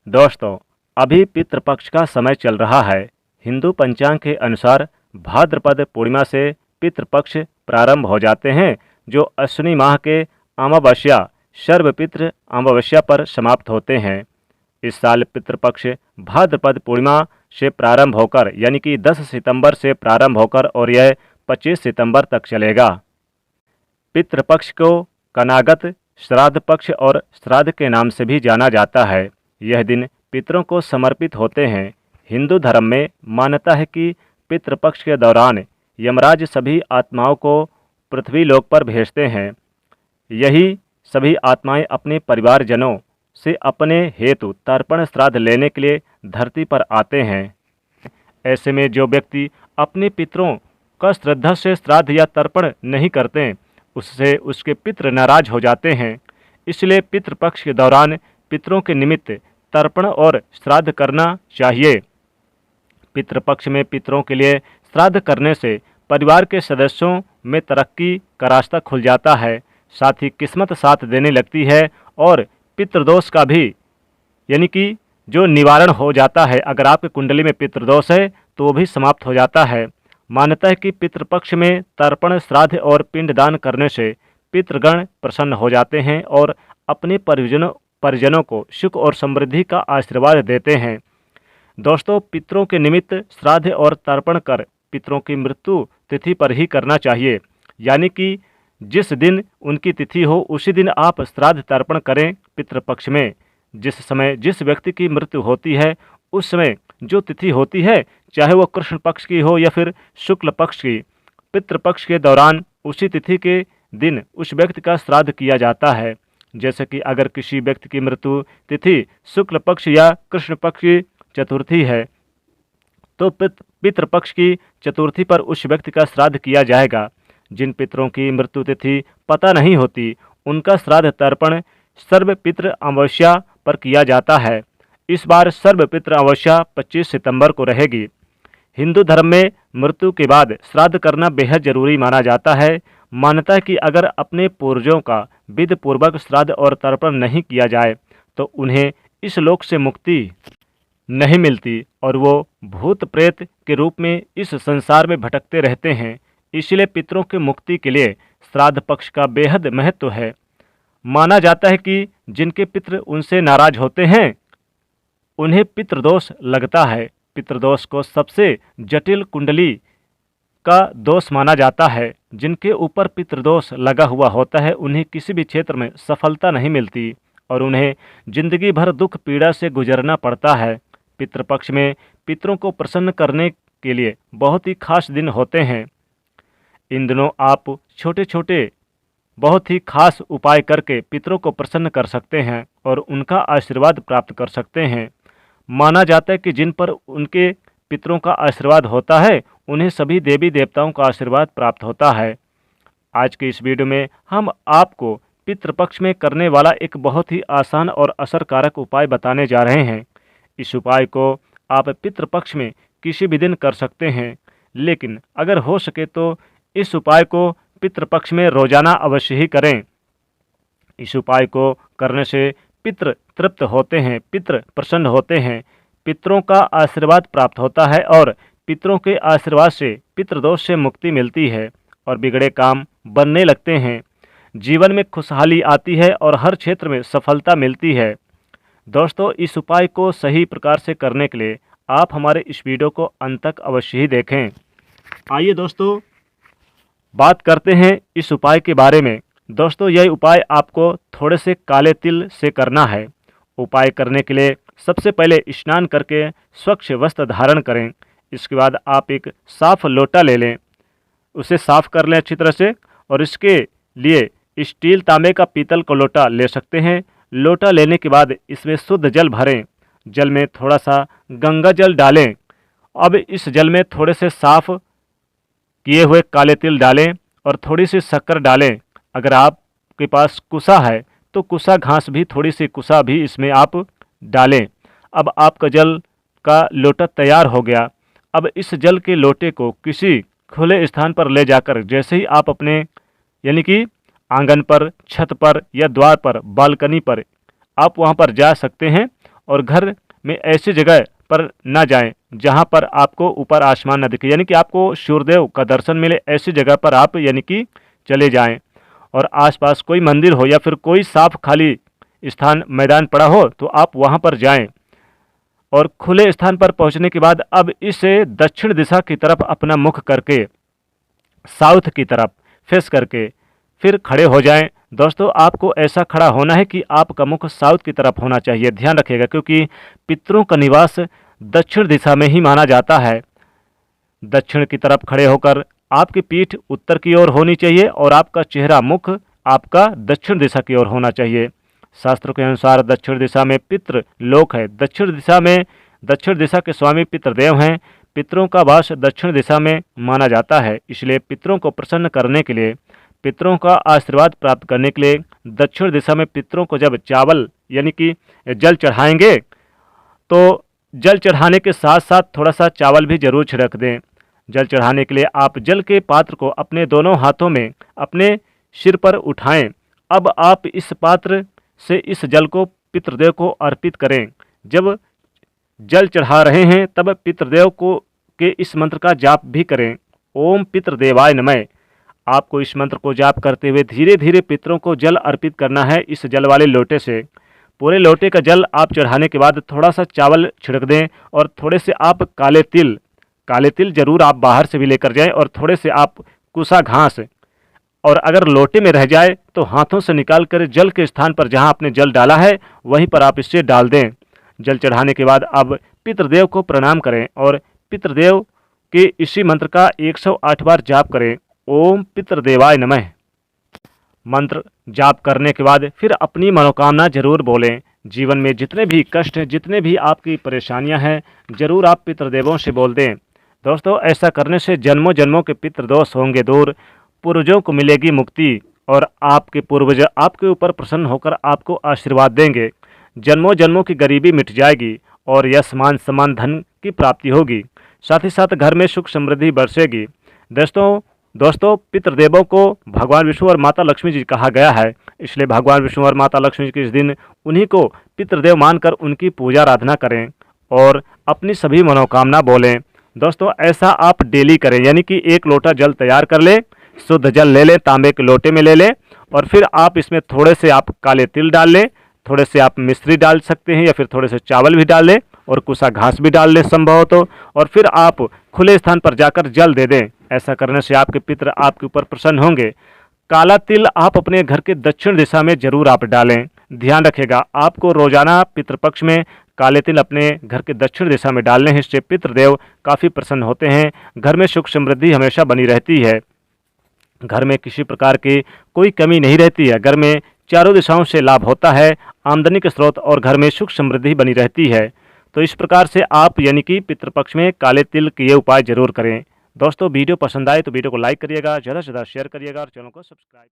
दोस्तों, अभी पितृपक्ष का समय चल रहा है। हिंदू पंचांग के अनुसार भाद्रपद पूर्णिमा से पितृपक्ष प्रारंभ हो जाते हैं, जो अश्विनी माह के अमावस्या सर्वपितृ अमावस्या पर समाप्त होते हैं। इस साल पितृपक्ष भाद्रपद पूर्णिमा से प्रारंभ होकर यानी कि 10 सितंबर से प्रारंभ होकर और यह 25 सितंबर तक चलेगा। पितृपक्ष को कनागत श्राद्ध पक्ष और श्राद्ध के नाम से भी जाना जाता है। यह दिन पितरों को समर्पित होते हैं। हिंदू धर्म में मान्यता है कि पितृपक्ष के दौरान यमराज सभी आत्माओं को पृथ्वी लोक पर भेजते हैं। यही सभी आत्माएं अपने परिवारजनों से अपने हेतु तर्पण श्राद्ध लेने के लिए धरती पर आते हैं। ऐसे में जो व्यक्ति अपने पितरों का श्रद्धा से श्राद्ध या तर्पण नहीं करते, उससे उसके पितृ नाराज हो जाते हैं। इसलिए पितृपक्ष के दौरान पितरों के निमित्त तर्पण और श्राद्ध करना चाहिए। पितृपक्ष में पितरों के लिए श्राद्ध करने से परिवार के सदस्यों में तरक्की का रास्ता खुल जाता है, साथ ही किस्मत साथ देने लगती है और पितृदोष का भी यानी कि जो निवारण हो जाता है। अगर आपकी कुंडली में पितृदोष है तो वो भी समाप्त हो जाता है। मान्यता है कि पितृपक्ष में तर्पण श्राद्ध और पिंडदान करने से पितृगण प्रसन्न हो जाते हैं और अपने परिजनों को सुख और समृद्धि का आशीर्वाद देते हैं। दोस्तों, पितरों के निमित्त श्राद्ध और तर्पण कर पितरों की मृत्यु तिथि पर ही करना चाहिए, यानी कि जिस दिन उनकी तिथि हो उसी दिन आप श्राद्ध तर्पण करें। पितृपक्ष में जिस समय जिस व्यक्ति की मृत्यु होती है उस समय जो तिथि होती है, चाहे वो कृष्ण पक्ष की हो या फिर शुक्ल पक्ष की, पितृपक्ष के दौरान उसी तिथि के दिन उस व्यक्ति का श्राद्ध किया जाता है। जैसे कि अगर किसी व्यक्ति की मृत्यु तिथि शुक्ल पक्ष या कृष्ण पक्ष की चतुर्थी है तो पितृपक्ष की चतुर्थी पर उस व्यक्ति का श्राद्ध किया जाएगा। जिन पितरों की मृत्यु तिथि पता नहीं होती उनका श्राद्ध तर्पण सर्वपितृ अमावस्या पर किया जाता है। इस बार सर्वपितृ अमावस्या 25 सितंबर को रहेगी। हिंदू धर्म में मृत्यु के बाद श्राद्ध करना बेहद जरूरी माना जाता है। मान्यता है कि अगर अपने पूर्वजों का विधि पूर्वक श्राद्ध और तर्पण नहीं किया जाए तो उन्हें इस लोक से मुक्ति नहीं मिलती और वो भूत प्रेत के रूप में इस संसार में भटकते रहते हैं। इसलिए पितरों की मुक्ति के लिए श्राद्ध पक्ष का बेहद महत्व है। माना जाता है कि जिनके पितृ उनसे नाराज होते हैं उन्हें पितृदोष लगता है। पितृदोष को सबसे जटिल कुंडली का दोष माना जाता है। जिनके ऊपर पितृदोष लगा हुआ होता है उन्हें किसी भी क्षेत्र में सफलता नहीं मिलती और उन्हें जिंदगी भर दुख पीड़ा से गुजरना पड़ता है। पितृपक्ष में पितरों को प्रसन्न करने के लिए बहुत ही खास दिन होते हैं। इन दिनों आप छोटे छोटे बहुत ही खास उपाय करके पितरों को प्रसन्न कर सकते हैं और उनका आशीर्वाद प्राप्त कर सकते हैं। माना जाता है कि जिन पर उनके पितरों का आशीर्वाद होता है उन्हें सभी देवी देवताओं का आशीर्वाद प्राप्त होता है। आज के इस वीडियो में हम आपको पितृपक्ष में करने वाला एक बहुत ही आसान और असरकारक उपाय बताने जा रहे हैं। इस उपाय को आप पितृपक्ष में किसी भी दिन कर सकते हैं, लेकिन अगर हो सके तो इस उपाय को पितृपक्ष में रोजाना अवश्य ही करें। इस उपाय को करने से पितृ तृप्त होते हैं, पितृ प्रसन्न होते हैं, पितरों का आशीर्वाद प्राप्त होता है और पितरों के आशीर्वाद से पितृदोष से मुक्ति मिलती है और बिगड़े काम बनने लगते हैं। जीवन में खुशहाली आती है और हर क्षेत्र में सफलता मिलती है। दोस्तों, इस उपाय को सही प्रकार से करने के लिए आप हमारे इस वीडियो को अंत तक अवश्य ही देखें। आइए दोस्तों, बात करते हैं इस उपाय के बारे में। दोस्तों, यह उपाय आपको थोड़े से काले तिल से करना है। उपाय करने के लिए सबसे पहले स्नान करके स्वच्छ वस्त्र धारण करें। इसके बाद आप एक साफ लोटा ले लें, उसे साफ कर लें अच्छी तरह से और इसके लिए स्टील, तांबे का, पीतल का लोटा ले सकते हैं। लोटा लेने के बाद इसमें शुद्ध जल भरें। जल में थोड़ा सा गंगा जल डालें। अब इस जल में थोड़े से साफ किए हुए काले तिल डालें और थोड़ी सी शक्कर डालें। अगर आपके पास कुसा है तो कुसा घास भी, थोड़ी सी कुसा भी इसमें आप डालें। अब आपका जल का लोटा तैयार हो गया। अब इस जल के लोटे को किसी खुले स्थान पर ले जाकर, जैसे ही आप अपने यानी कि आंगन पर, छत पर या द्वार पर, बालकनी पर आप वहां पर जा सकते हैं और घर में ऐसी जगह पर ना जाएं जहां पर आपको ऊपर आसमान न दिखे, यानी कि आपको सूर्यदेव का दर्शन मिले, ऐसी जगह पर आप यानी कि चले जाएं। और आसपास कोई मंदिर हो या फिर कोई साफ खाली स्थान मैदान पड़ा हो तो आप वहां पर जाएं। और खुले स्थान पर पहुंचने के बाद अब इसे दक्षिण दिशा की तरफ अपना मुख करके, साउथ की तरफ फेस करके फिर खड़े हो जाएं। दोस्तों, आपको ऐसा खड़ा होना है कि आपका मुख साउथ की तरफ होना चाहिए। ध्यान रखिएगा, क्योंकि पितरों का निवास दक्षिण दिशा में ही माना जाता है। दक्षिण की तरफ खड़े होकर आपकी पीठ उत्तर की ओर होनी चाहिए और आपका चेहरा मुख आपका दक्षिण दिशा की ओर होना चाहिए। शास्त्रों के अनुसार दक्षिण दिशा में पितृ लोक है। दक्षिण दिशा के स्वामी पितृदेव हैं। पितरों का वास दक्षिण दिशा में माना जाता है, इसलिए पितरों को प्रसन्न करने के लिए, पितरों का आशीर्वाद प्राप्त करने के लिए दक्षिण दिशा में पितरों को जब चावल यानी कि जल चढ़ाएंगे तो जल चढ़ाने के साथ साथ थोड़ा सा चावल भी जरूर छिड़क दें। जल चढ़ाने के लिए आप जल के पात्र को अपने दोनों हाथों में अपने सिर पर उठाएं। अब आप इस पात्र से इस जल को पितृदेव को अर्पित करें। जब जल चढ़ा रहे हैं तब पितृदेव को के इस मंत्र का जाप भी करें, ओम पितृदेवाय नमः। आपको इस मंत्र को जाप करते हुए धीरे धीरे पितरों को जल अर्पित करना है। इस जल वाले लोटे से पूरे लोटे का जल आप चढ़ाने के बाद थोड़ा सा चावल छिड़क दें और थोड़े से आप काले तिल जरूर आप बाहर से भी लेकर जाएं और थोड़े से आप कुसा घास, और अगर लोटे में रह जाए तो हाथों से निकाल कर जल के स्थान पर जहां आपने जल डाला है वहीं पर आप इससे डाल दें। जल चढ़ाने के बाद अब पितृदेव को प्रणाम करें और पितृदेव के इसी मंत्र का 108 बार जाप करें, ओम पितृदेवाय नमः। मंत्र जाप करने के बाद फिर अपनी मनोकामना जरूर बोलें। जीवन में जितने भी कष्ट हैं, जितने भी आपकी परेशानियां हैं, जरूर आप पितृदेवों से बोल दें। दोस्तों, ऐसा करने से जन्मों जन्मों के पितृदोष होंगे दूर, पूर्वजों को मिलेगी मुक्ति और आपके पूर्वज आपके ऊपर प्रसन्न होकर आपको आशीर्वाद देंगे। जन्मों जन्मों की गरीबी मिट जाएगी और यश मान सम्मान धन की प्राप्ति होगी। साथ ही साथ घर में सुख समृद्धि बरसेगी। दोस्तों, पितृदेवों को भगवान विष्णु और माता लक्ष्मी जी कहा गया है, इसलिए भगवान विष्णु और माता लक्ष्मी जी के इस दिन उन्हीं को पितृदेव मानकर उनकी पूजा आराधना करें और अपनी सभी मनोकामना बोलें। दोस्तों, ऐसा आप डेली करें, यानी कि 1 लोटा जल तैयार कर लें, शुद्ध जल ले लें, तांबे के लोटे में ले लें और फिर आप इसमें थोड़े से आप काले तिल डाल लें, थोड़े से आप मिश्री डाल सकते हैं या फिर थोड़े से चावल भी डाल लें और कुसा घास भी डाल लें संभव हो तो, और फिर आप खुले स्थान पर जाकर जल दे दें। ऐसा करने से आपके पितृ आपके ऊपर प्रसन्न होंगे। काला तिल आप अपने घर के दक्षिण दिशा में जरूर आप डालें। ध्यान रखिएगा, आपको रोजाना पितृपक्ष में काले तिल अपने घर के दक्षिण दिशा में डालने हैं। इससे पितृदेव काफ़ी प्रसन्न होते हैं। घर में सुख समृद्धि हमेशा बनी रहती है। घर में किसी प्रकार की कोई कमी नहीं रहती है। घर में चारों दिशाओं से लाभ होता है, आमदनी के स्रोत और घर में सुख समृद्धि बनी रहती है। तो इस प्रकार से आप यानी कि पितृपक्ष में काले तिल के ये उपाय जरूर करें। दोस्तों, वीडियो पसंद आए तो वीडियो को लाइक करिएगा, ज़्यादा से ज़्यादा शेयर करिएगा और चैनल को सब्सक्राइब